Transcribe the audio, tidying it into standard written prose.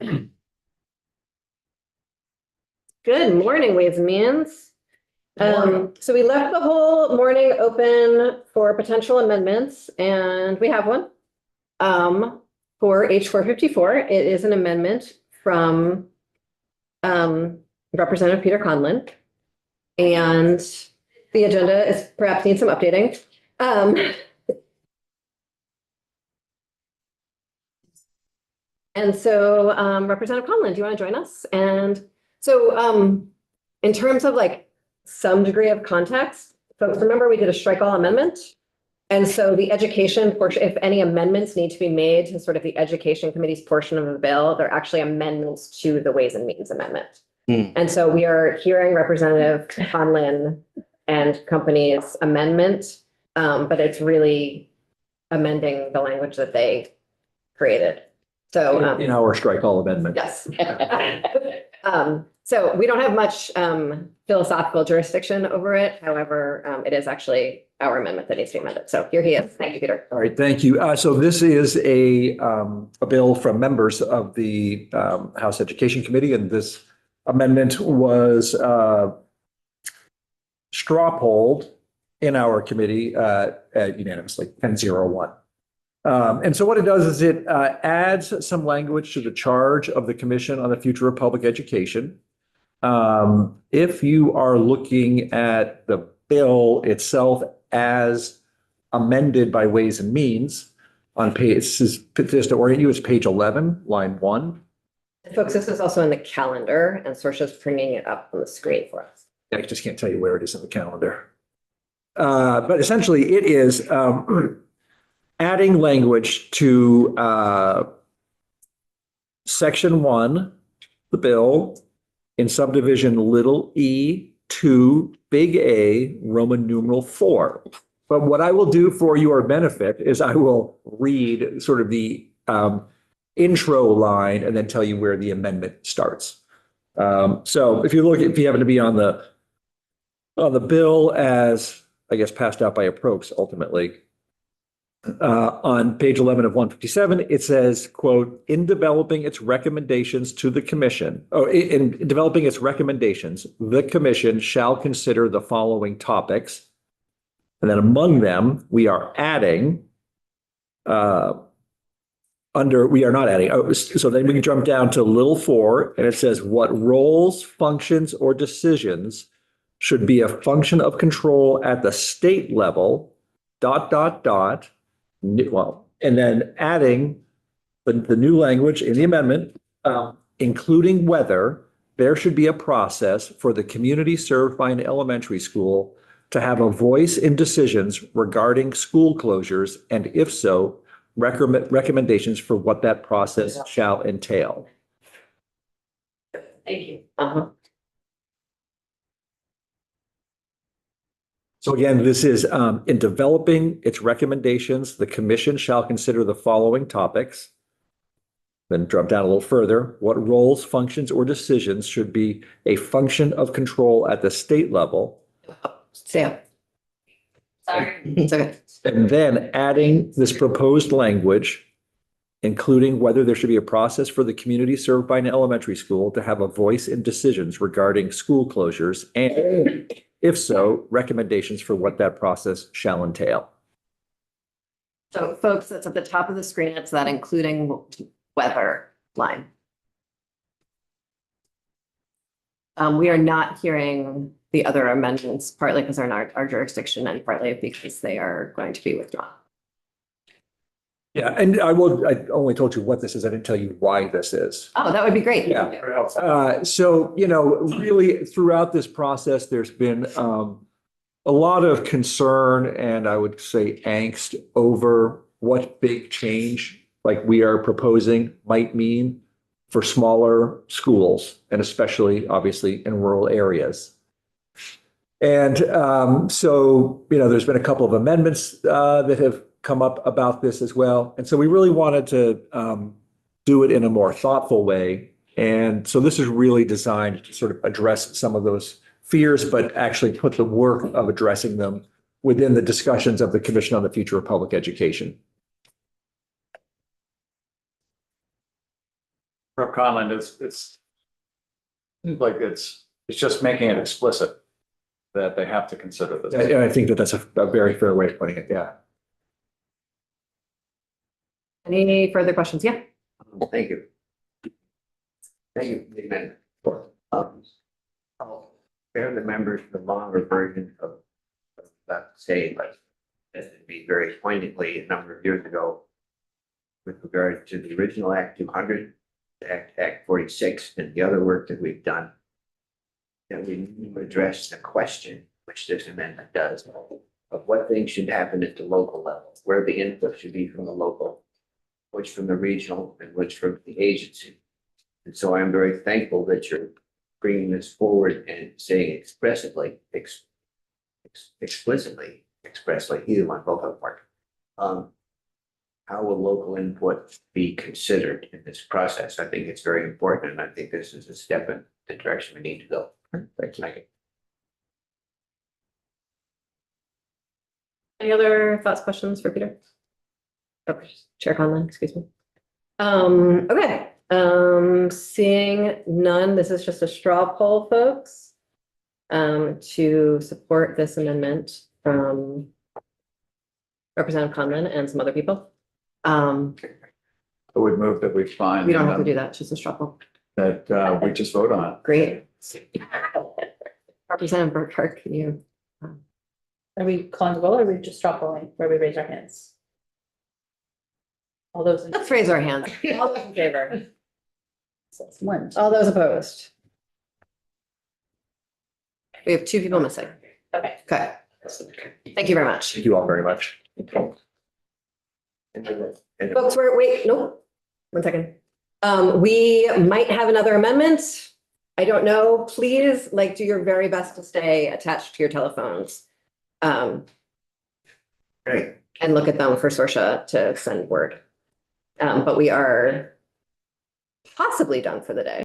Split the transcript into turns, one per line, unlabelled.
Good morning, Ways and Means. So we left the whole morning open for potential amendments, and we have one. For H 454, it is an amendment from Representative Peter Conlon. And the agenda is perhaps needs some updating. And so Representative Conlon, do you want to join us? And so in terms of like some degree of context, folks, remember we did a strike all amendment. And so the education portion, if any amendments need to be made to sort of the education committee's portion of the bill, they're actually amendments to the Ways and Means amendment. And so we are hearing Representative Conlon and company's amendment, but it's really amending the language that they created. So
in our strike all amendment.
yes. So we don't have much philosophical jurisdiction over it. However, it is actually our amendment that needs to be amended. So here he is. Thank you, Peter.
All right, thank you. So this is a bill from members of the House Education Committee, and this amendment was straw polled in our committee unanimously, 10-0-1. And so what it does is it adds some language to the charge of the Commission on the Future of Public Education. If you are looking at the bill itself as amended by Ways and Means on page, just to orient you, it's page 11, line 1.
Folks, this is also in the calendar, and Sorcia's bringing it up on the screen for us.
I just can't tell you where it is in the calendar. But essentially it is adding language to section 1, the bill, in subdivision little e 2, big A, Roman numeral 4. But what I will do for your benefit is I will read sort of the intro line and then tell you where the amendment starts. So if you happen to be on the bill as, I guess, passed out by approach ultimately, on page 11 of 157, it says, quote, in developing its recommendations to the commission, in developing its recommendations, the commission shall consider the following topics. And then among them, we are adding, we are not adding. So then we can jump down to little 4, and it says what roles, functions, or decisions should be a function of control at the state level, ... Well, and then adding the new language in the amendment, including whether there should be a process for the community served by an elementary school to have a voice in decisions regarding school closures, and if so, recommendations for what that process shall entail.
Thank you.
So again, this is in developing its recommendations, the commission shall consider the following topics. Then drop down a little further. What roles, functions, or decisions should be a function of control at the state level?
Sam. Sorry. It's okay.
And then adding this proposed language, including whether there should be a process for the community served by an elementary school to have a voice in decisions regarding school closures, and if so, recommendations for what that process shall entail.
So folks, that's at the top of the screen. It's that including weather line. We are not hearing the other amendments, partly because they're in our jurisdiction and partly because they are going to be withdrawn.
Yeah, and I only told you what this is. I didn't tell you why this is.
Oh, that would be great.
Yeah. So, really throughout this process, there's been a lot of concern and I would say angst over what big change like we are proposing might mean for smaller schools, and especially obviously in rural areas. And so, there's been a couple of amendments that have come up about this as well. And so we really wanted to do it in a more thoughtful way. And so this is really designed to sort of address some of those fears, but actually put the work of addressing them within the discussions of the Commission on the Future of Public Education.
Rep. Conlon, it's like it's just making it explicit that they have to consider this.
I think that that's a very fair way of putting it, yeah.
Any further questions? Yeah.
Thank you. Thank you, for the amendment. I'll bear the members the longer version of that saying, but as it be very poignantly a number of years ago with regard to the original Act 200, Act 46, and the other work that we've done, that we need to address the question, which this amendment does, of what things should happen at the local level, where the input should be from the local, which from the regional, and which from the agency. And so I'm very thankful that you're bringing this forward and saying explicitly, expressly, either one, both of them. How will local input be considered in this process? I think it's very important, and I think this is a step in the direction we need to go.
Thank you.
Any other thoughts, questions for Peter? Oh, Chair Conlon, excuse me. Okay, seeing none, this is just a straw poll, folks. To support this amendment from Representative Conlon and some other people.
I would move that we find.
We don't have to do that, it's just a straw poll.
That we just vote on it.
Great. Representative Burkhart, can you?
Are we calling the roll or are we just drop rolling where we raise our hands? All those in.
Let's raise our hands. All those in favor?
So it's one.
All those opposed? We have 2 people missing.
Okay.
Okay. Thank you very much.
Thank you all very much.
And
Folks, wait, nope. 1 second. We might have another amendment. I don't know. Please, do your very best to stay attached to your telephones.
Great.
And look at them for Sorsha to send word. But we are possibly done for the day.